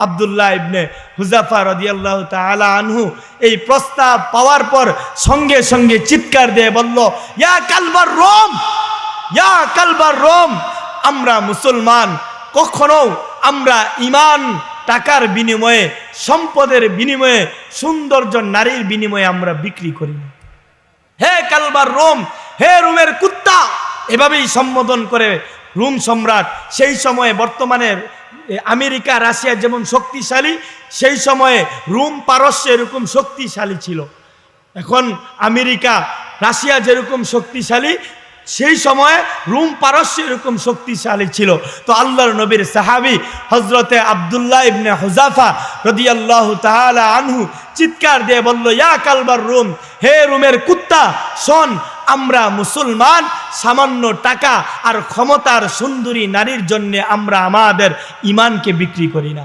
আব্দুল্লাহ ইবনে Hudhafa রাদিয়াল্লাহু তাআলা আনহু এই প্রস্তাব পাওয়ার পর সঙ্গে সঙ্গে চিৎকার দিয়ে বলল, ইয়া কালবার রোম, ইয়া কালবার রোম, আমরা মুসলমান, কখনো আমরা ঈমান টাকার বিনিময়ে, সম্পদের বিনিময়ে, সৌন্দর্য নারীর বিনিময়ে আমরা বিক্রি করি না। হে কালবার রোম, হে রোমের কুত্তা, এভাবেই সম্বোধন করে রোম সম্রাট। সেই সময়ে বর্তমানে আমেরিকা রাশিয়া যেমন শক্তিশালী, সেই সময়ে রোম পারস্য এরকম শক্তিশালী ছিল। এখন আমেরিকা রাশিয়া যেরকম শক্তিশালী, সেই সময়ে রোম পারস্য এরকম শক্তিশালী ছিল। তো আল্লাহর নবীর সাহাবী হযরতে আব্দুল্লাহ ইবনে হুযাফা রাদিয়াল্লাহু তাআলা আনহু চিৎকার দিয়ে বলল, ইয়া কালবার রোম, হে রোমের কুত্তা, শোন, আমরা মুসলমান, সামান্য টাকা আর ক্ষমতার সুন্দরী নারীর জন্য আমরা আমাদের ঈমানকে বিক্রি করি না।